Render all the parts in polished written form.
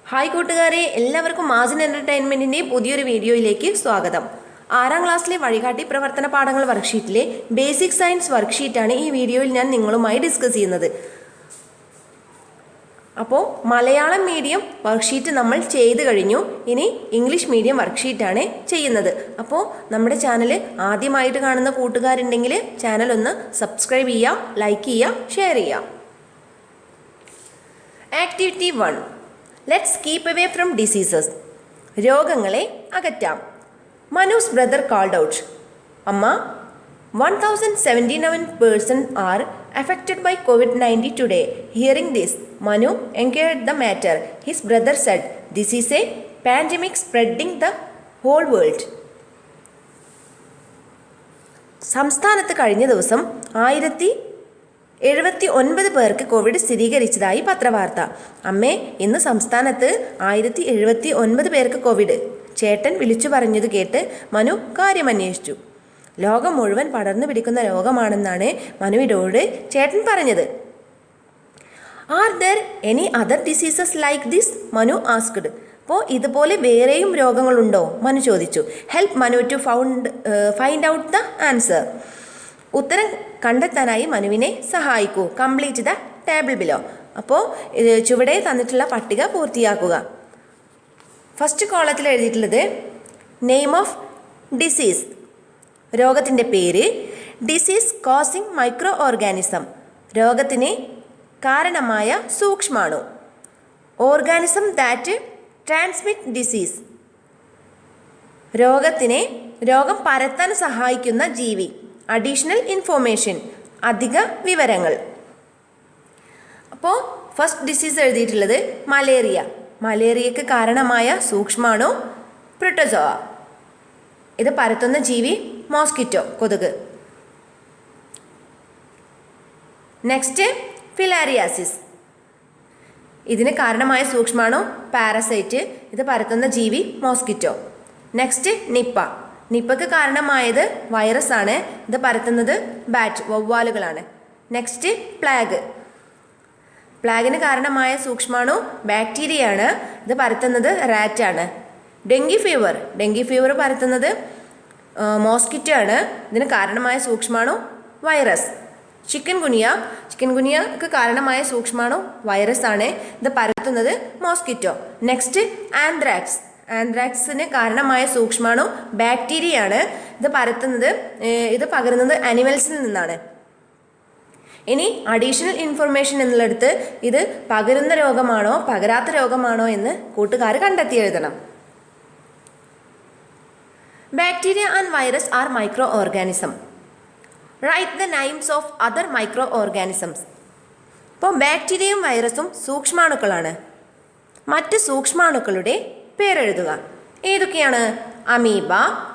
Hi കൂട്ടുകാരെ, എല്ലാവർക്കും മാസിൻ എൻ്റർടൈൻമെൻറ്റിൻ്റെ പുതിയൊരു വീഡിയോയിലേക്ക് സ്വാഗതം. 6ാം ക്ലാസ്സിലെ വഴികാട്ടി പ്രവർത്തന പാഠങ്ങൾ വർക്ക്ഷീറ്റിലെ ബേസിക് സയൻസ് വർക്ക്ഷീറ്റാണ് ഈ വീഡിയോയിൽ ഞാൻ നിങ്ങളുമായി ഡിസ്കസ് ചെയ്യുന്നത്. അപ്പോൾ മലയാളം മീഡിയം വർക്ക്ഷീറ്റ് നമ്മൾ ചെയ്ത് കഴിഞ്ഞു. ഇനി ഇംഗ്ലീഷ് മീഡിയം വർക്ക്ഷീറ്റാണ് ചെയ്യുന്നത്. അപ്പോൾ നമ്മുടെ ചാനൽ ആദ്യമായിട്ട് കാണുന്ന കൂട്ടുകാരുണ്ടെങ്കിൽ ചാനൽ ഒന്ന് സബ്സ്ക്രൈബ് ചെയ്യുക, ലൈക്ക് ചെയ്യുക, ഷെയർ ചെയ്യുക. Activity 1. Let's keep away from diseases. രോഗങ്ങളെ അകറ്റാം. മനുസ് ബ്രദർ കാൾഡ് ഔട്ട്, അമ്മ, 1079 persons are affected by COVID-19 today. Hearing this, Manu inquired the matter. His brother said, "This is a pandemic spreading the whole world." സംസ്ഥാനത്ത് കഴിഞ്ഞ ദിവസം 1079 പേർക്ക് Covid സ്ഥിരീകരിച്ചതായി പത്രവാർത്ത. അമ്മേ, ഇന്ന് സംസ്ഥാനത്ത് 1079 പേർക്ക് കോവിഡ്. ചേട്ടൻ വിളിച്ചു പറഞ്ഞത് കേട്ട് മനു കാര്യമന്വേഷിച്ചു. ലോകം മുഴുവൻ പടർന്നു പിടിക്കുന്ന രോഗമാണെന്നാണ് മനുവിനോട് ചേട്ടൻ പറഞ്ഞത്. Are there any other diseases like this? Manu asked. അപ്പോൾ ഇതുപോലെ വേറെയും രോഗങ്ങളുണ്ടോ? മനു ചോദിച്ചു. Help Manu to find out the answer. ഉത്തരം കണ്ടെത്താനായി മനുവിനെ സഹായിക്കൂ. Complete the table below. അപ്പോൾ ചുവടെ തന്നിട്ടുള്ള പട്ടിക പൂർത്തിയാക്കുക. ഫസ്റ്റ് കോളത്തിൽ എഴുതിയിട്ടുള്ളത് നെയിം ഓഫ് ഡിസീസ്, രോഗത്തിൻ്റെ പേര്. ഡിസീസ് കോസിംഗ് മൈക്രോ ഓർഗാനിസം, രോഗത്തിന് കാരണമായ സൂക്ഷ്മാണു. ഓർഗാനിസം ദാറ്റ് ട്രാൻസ്മിറ്റ് ഡിസീസ്, രോഗം പരത്താൻ സഹായിക്കുന്ന ജീവി. അഡീഷണൽ ഇൻഫോർമേഷൻ, അധിക വിവരങ്ങൾ. അപ്പോൾ ഫസ്റ്റ് ഡിസീസ് എഴുതിയിട്ടുള്ളത് മലേറിയ. മലേറിയക്ക് കാരണമായ സൂക്ഷ്മാണു പ്രോട്ടോസോവ. ഇത് പരത്തുന്ന ജീവി മോസ്കിറ്റോ, കൊതുക്. Next filariasis. ഇതിന് കാരണമായ സൂക്ഷ്മാണു പാരസൈറ്റ്. ഇത് പരത്തുന്ന ജീവി മോസ്കിറ്റോ. Next Nipah. നിപ്പയ്ക്ക് കാരണമായത് വൈറസ് ആണ്. ഇത് പരത്തുന്നത് ബാറ്റ്, വവ്വാലുകളാണ്. Next plague. പ്ലാഗിന് കാരണമായ സൂക്ഷ്മാണു ബാക്ടീരിയ ആണ്. ഇത് പരത്തുന്നത് റാറ്റ് ആണ്. ഡെങ്കി ഫീവർ പരത്തുന്നത് മോസ്കിറ്റോ ആണ്. ഇതിന് കാരണമായ സൂക്ഷ്മാണു വൈറസ്. ചിക്കൻ ഗുനിയക്ക് കാരണമായ സൂക്ഷ്മാണു വൈറസ് ആണ്. ഇത് പരത്തുന്നത് മോസ്കിറ്റോ. നെക്സ്റ്റ് ആന്ത്രാക്സിന് കാരണമായ സൂക്ഷ്മാണു ബാക്ടീരിയ ആണ്. ഇത് പകരുന്നത് അനിമൽസിൽ നിന്നാണ്. ഇനി അഡീഷണൽ ഇൻഫർമേഷൻ എന്നുള്ളിടത്ത് ഇത് പകരുന്ന രോഗമാണോ പകരാത്ത രോഗമാണോ എന്ന് കൂട്ടുകാർ കണ്ടെത്തി എഴുതണം. Bacteria and virus are micro organism. Right the names of other micro organisms. ഇപ്പോൾ ബാക്ടീരിയയും വൈറസും സൂക്ഷ്മാണുക്കളാണ്. മറ്റ് സൂക്ഷ്മാണുക്കളുടെ പേരെഴുതുക. ഏതൊക്കെയാണ്? Amoeba,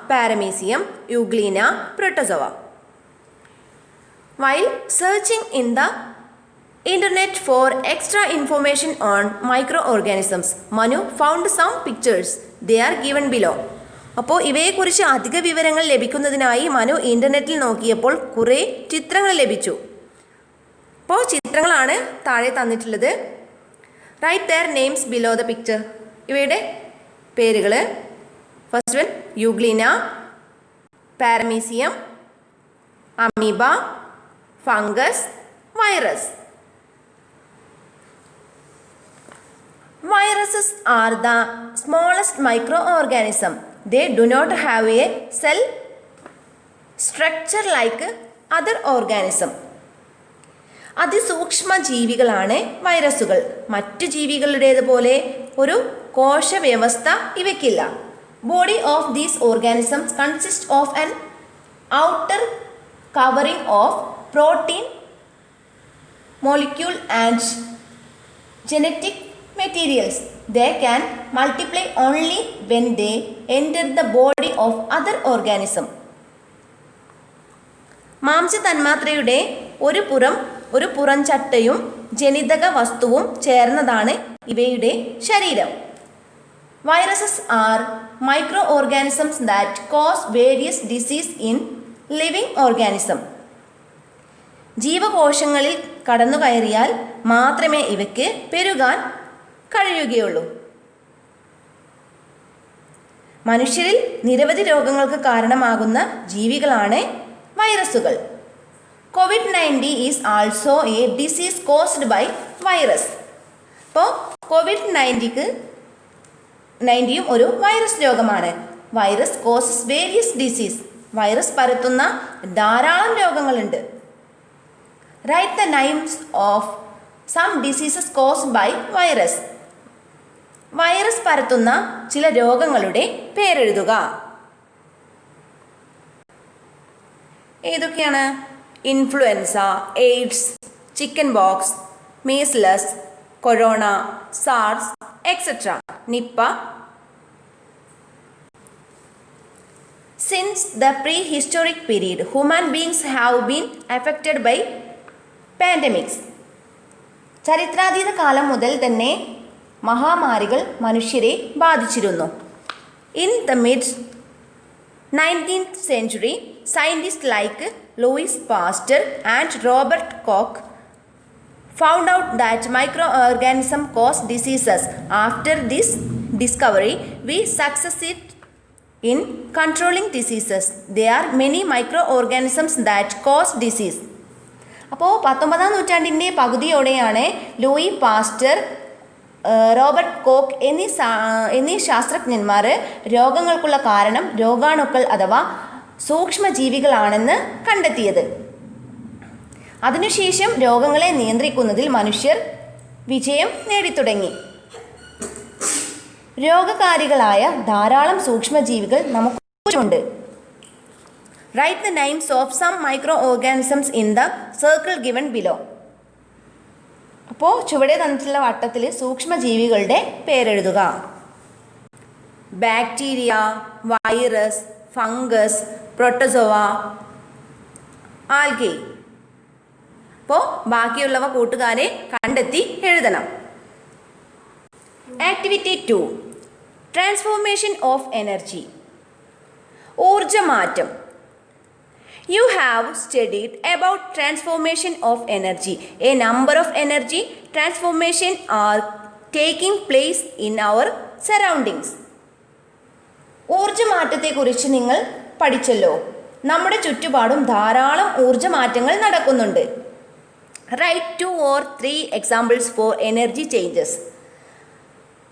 paramecium, euglena, protozoa. While searching in the internet for extra information on microorganisms, Manu found some pictures. They are given below. അപ്പോൾ ഇവയെക്കുറിച്ച് അധിക വിവരങ്ങൾ ലഭിക്കുന്നതിനായി മനു ഇൻ്റർനെറ്റിൽ നോക്കിയപ്പോൾ കുറേ ചിത്രങ്ങൾ ലഭിച്ചു. അപ്പോൾ ചിത്രങ്ങളാണ് താഴെ തന്നിട്ടുള്ളത്. Right there names below the picture. ഇവയുടെ പേരുകൾ. First one euglena, paramecium, amoeba, fungus, virus. Viruses are the smallest microorganism. They do not have a cell structure like other organism. അതിസൂക്ഷ്മ ജീവികളാണ് വൈറസുകൾ. മറ്റു ജീവികളുടേതുപോലെ ഒരു കോശവ്യവസ്ഥ ഇവയ്ക്കില്ല. Body of these organisms consist of an outer covering of protein molecule and genetic materials. They can multiply only when they enter the body of other organism. മാംസ തന്മാത്രയുടെ ഒരു പുറംചട്ടയും ജനിതക വസ്തുവും ചേർന്നതാണ് ഇവയുടെ ശരീരം. Viruses are microorganisms that cause various disease in living organism. ജീവകോശങ്ങളിൽ കടന്നു കയറിയാൽ മാത്രമേ ഇവയ്ക്ക് പെരുകാൻ കഴിയുകയുള്ളൂ. മനുഷ്യരിൽ നിരവധി രോഗങ്ങൾക്ക് കാരണമാകുന്ന ജീവികളാണ് വൈറസുകൾ. COVID-19 is also a disease caused by virus. അപ്പോൾ COVID-19 ഒരു വൈറസ് രോഗമാണ്. Virus causes various disease. Virus പരത്തുന്ന ധാരാളം രോഗങ്ങളുണ്ട്. Write the names of some diseases caused by virus. Virus പരത്തുന്ന ചില രോഗങ്ങളുടെ പേരെഴുതുക. ഏതൊക്കെയാണ്? Influenza, AIDS, chicken pox, measles, corona, SARS, etcetera, Nipah. Since the prehistoric period, human beings have been affected by pandemics. ചരിത്രാതീത കാലം മുതൽ തന്നെ മഹാമാരികൾ മനുഷ്യരെ ബാധിച്ചിരുന്നു. In the mid-19th century, scientists like Louis Pasteur and Robert Koch found out that microorganisms cause diseases. After this discovery, we succeeded in controlling diseases. There are many microorganisms that cause disease. അപ്പോൾ 19-ാം നൂറ്റാണ്ടിൻ്റെ പകുതിയോടെയാണ് Louis pastor, Robert coke എന്നീ ശാസ്ത്രജ്ഞന്മാർ രോഗങ്ങൾക്കുള്ള കാരണം രോഗാണുക്കൾ അഥവാ സൂക്ഷ്മജീവികളാണെന്ന് കണ്ടെത്തിയത്. അതിനുശേഷം രോഗങ്ങളെ നിയന്ത്രിക്കുന്നതിൽ മനുഷ്യർ വിജയം നേടിത്തുടങ്ങി. രോഗകാരികളായ ധാരാളം സൂക്ഷ്മജീവികൾ നമുക്ക് ചുറ്റുമുണ്ട്. Write the names of some micro organisms in the circle given below. അപ്പോൾ ചുവടെ തന്നിട്ടുള്ള വട്ടത്തിൽ സൂക്ഷ്മജീവികളുടെ പേരെഴുതുക. Bacteria, virus, fungus, protozoa, algae. അപ്പോൾ ബാക്കിയുള്ളവ കൂട്ടുകാരെ കണ്ടെത്തി എഴുതണം. Activity 2, transformation of energy. ഊർജമാറ്റം. You have studied about transformation of energy. A number of energy transformation are taking place in our surroundings. ഊർജമാറ്റത്തെക്കുറിച്ച് നിങ്ങൾ പഠിച്ചല്ലോ. നമ്മുടെ ചുറ്റുപാടും ധാരാളം ഊർജമാറ്റങ്ങൾ നടക്കുന്നുണ്ട്. Write 2 or 3 examples for energy changes.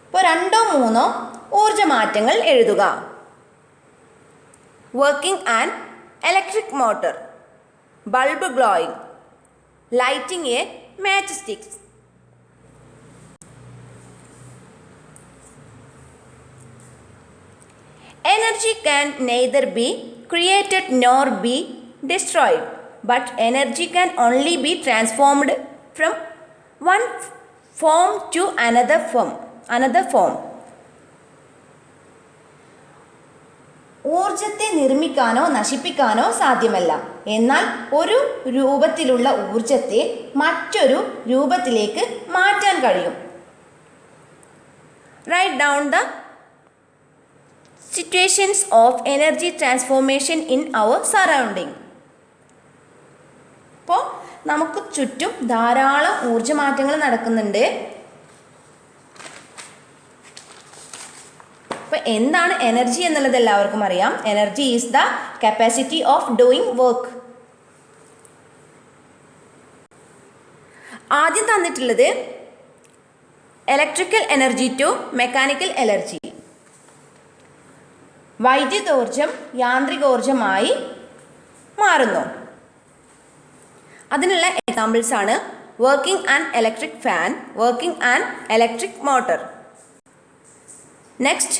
ഇപ്പോൾ 2-3 ഊർജമാറ്റങ്ങൾ എഴുതുക. Working and electric motor, bulb glowing, lighting a match sticks. Energy can neither be created nor be destroyed, but energy can only be transformed from one form to another form. ഊർജത്തെ നിർമ്മിക്കാനോ നശിപ്പിക്കാനോ സാധ്യമല്ല. എന്നാൽ ഒരു രൂപത്തിലുള്ള ഊർജത്തെ മറ്റൊരു രൂപത്തിലേക്ക് മാറ്റാൻ കഴിയും. Write down the situations of energy transformation in our surrounding. അപ്പോൾ നമുക്ക് ചുറ്റും ധാരാളം ഊർജമാറ്റങ്ങൾ നടക്കുന്നുണ്ട്. അപ്പോൾ എന്താണ് എനർജി എന്നുള്ളത് എല്ലാവർക്കും അറിയാം. Energy is the capacity of doing work. ആദ്യം തന്നിട്ടുള്ളത് electrical energy to mechanical energy. വൈദ്യുതോർജം യാന്ത്രികോർജമായി മാറുന്നു. അതിനുള്ള എക്സാമ്പിൾസ് ആണ് working and electric fan, working and electric motor. Next,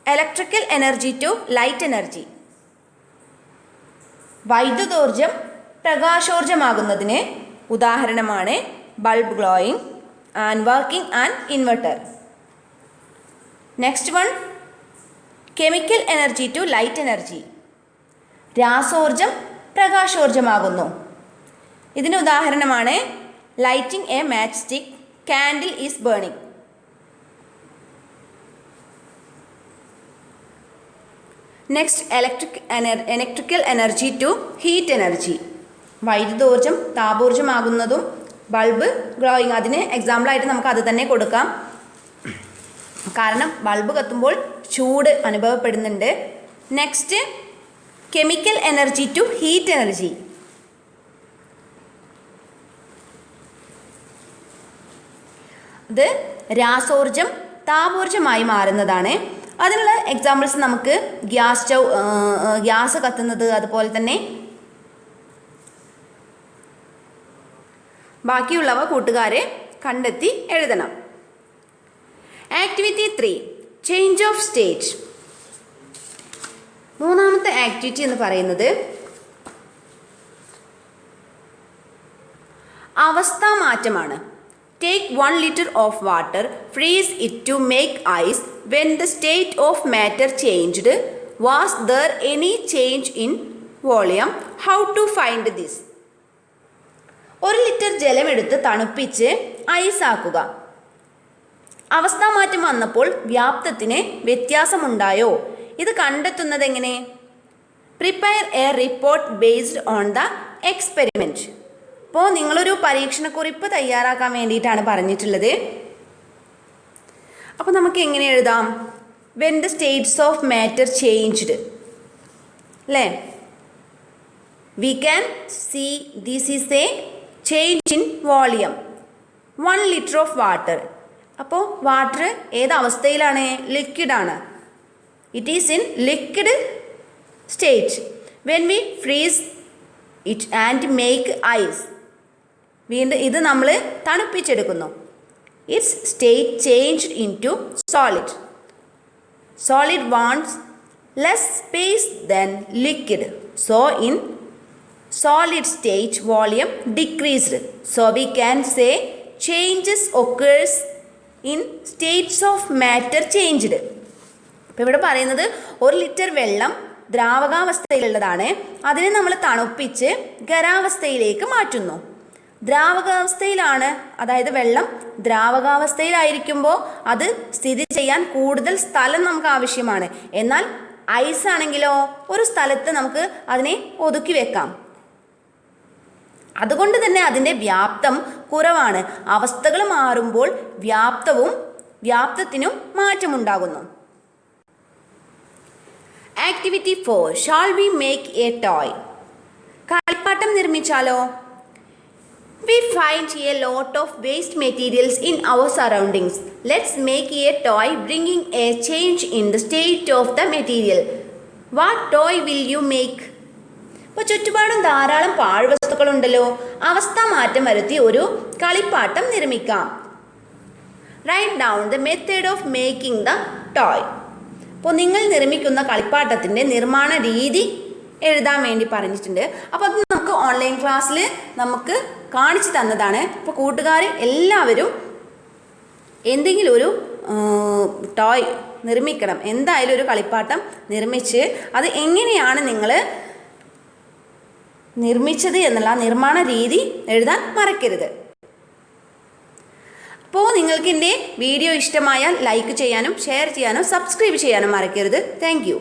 electrical energy to light energy. വൈദ്യുതോർജം പ്രകാശോർജമാകുന്നതിന് ഉദാഹരണമാണ് bulb glowing and working and inverter. Next one, chemical energy to light energy. രാസോർജം പ്രകാശോർജമാകുന്നു. ഇതിന് ഉദാഹരണമാണ് lighting a match stick, candle is burning. Next, electrical energy to heat energy. വൈദ്യുതോർജം താപോർജമാകുന്നതും bulb glowing. അതിന് എക്സാമ്പിളായിട്ട് നമുക്ക് അത് തന്നെ കൊടുക്കാം. കാരണം ബൾബ് കത്തുമ്പോൾ ചൂട് അനുഭവപ്പെടുന്നുണ്ട്. Next, chemical energy to heat energy. ഇത് രാസോർജം താപോർജമായി മാറുന്നതാണ്. അതിനുള്ള എക്സാമ്പിൾസ് നമുക്ക് ഗ്യാസ് കത്തുന്നത്, അതുപോലെ തന്നെ ബാക്കിയുള്ളവ കൂട്ടുകാരെ കണ്ടെത്തി എഴുതണം. Activity 3, change of state. മൂന്നാമത്തെ ആക്ടിവിറ്റി എന്ന് പറയുന്നത് അവസ്ഥാമാറ്റമാണ്. Take 1 liter of water, freeze it to make ice. When the state of matter changed, was there any change in volume? How to find this? 1 litre ജലമെടുത്ത് തണുപ്പിച്ച് ഐസാക്കുക. അവസ്ഥാമാറ്റം വന്നപ്പോൾ വ്യാപ്തത്തിന് വ്യത്യാസമുണ്ടായോ? ഇത് കണ്ടെത്തുന്നത് എങ്ങനെ? Prepare A report based on the experiment. അപ്പോൾ നിങ്ങളൊരു പരീക്ഷണക്കുറിപ്പ് തയ്യാറാക്കാൻ വേണ്ടിയിട്ടാണ് പറഞ്ഞിട്ടുള്ളത്. അപ്പോൾ നമുക്ക് എങ്ങനെ എഴുതാം? When the states of matter changed, അല്ലേ? We can see this is a change in volume. 1 litre of water. അപ്പോൾ വാട്ടർ ഏത് അവസ്ഥയിലാണ്? ലിക്വിഡാണ്. It is in liquid state. When we freeze it and make ice, വീണ്ടും ഇത് നമ്മൾ തണുപ്പിച്ചെടുക്കുന്നു. It's state changed into solid. Solid wants less space then liquid. So in solid state volume decreased. So we can say changes occurs in States of matter changed. അപ്പോൾ ഇവിടെ പറയുന്നത് 1 litre വെള്ളം ദ്രാവകാവസ്ഥയിലുള്ളതാണ്. അതിനെ നമ്മൾ തണുപ്പിച്ച് ഖരാവസ്ഥയിലേക്ക് മാറ്റുന്നു. ദ്രാവകാവസ്ഥയിലാണ്, അതായത് വെള്ളം ദ്രാവകാവസ്ഥയിലായിരിക്കുമ്പോൾ അത് സ്ഥിതി ചെയ്യാൻ കൂടുതൽ സ്ഥലം നമുക്ക് ആവശ്യമാണ്. എന്നാൽ ഐസ് ആണെങ്കിലോ ഒരു സ്ഥലത്ത് നമുക്ക് അതിനെ ഒതുക്കി വെക്കാം. അതുകൊണ്ട് തന്നെ അതിൻ്റെ വ്യാപ്തം കുറവാണ്. അവസ്ഥകൾ മാറുമ്പോൾ വ്യാപ്തത്തിനും മാറ്റമുണ്ടാകുന്നു. Activity 4, shall we make a toy. കളിപ്പാട്ടം നിർമ്മിച്ചാലോ? We find a lot of waste materials in our surroundings. Let's make a toy bringing a change in the state of the material. What toy will you make? ഇപ്പോൾ ചുറ്റുപാടും ധാരാളം പാഴ്വസ്തുക്കളുണ്ടല്ലോ. അവസ്ഥാമാറ്റം വരുത്തി ഒരു കളിപ്പാട്ടം നിർമ്മിക്കാം. Write down the method of making the toy. അപ്പോൾ നിങ്ങൾ നിർമ്മിക്കുന്ന കളിപ്പാട്ടത്തിൻ്റെ നിർമ്മാണ രീതി എഴുതാൻ വേണ്ടി പറഞ്ഞിട്ടുണ്ട്. അപ്പോൾ അത് നമുക്ക് ഓൺലൈൻ ക്ലാസ്സിൽ നമുക്ക് കാണിച്ചു തന്നതാണ്. അപ്പോൾ കൂട്ടുകാർ എല്ലാവരും എന്തെങ്കിലും ഒരു ടോയ് നിർമ്മിക്കണം. എന്തായാലും ഒരു കളിപ്പാട്ടം നിർമ്മിച്ച് അത് എങ്ങനെയാണ് നിങ്ങൾ നിർമ്മിച്ചത് എന്നുള്ള നിർമ്മാണ രീതി എഴുതാൻ മറക്കരുത്. അപ്പോൾ നിങ്ങൾക്ക് എൻ്റെ വീഡിയോ ഇഷ്ടമായാൽ ലൈക്ക് ചെയ്യാനും ഷെയർ ചെയ്യാനും സബ്സ്ക്രൈബ് ചെയ്യാനും മറക്കരുത്. Thank you.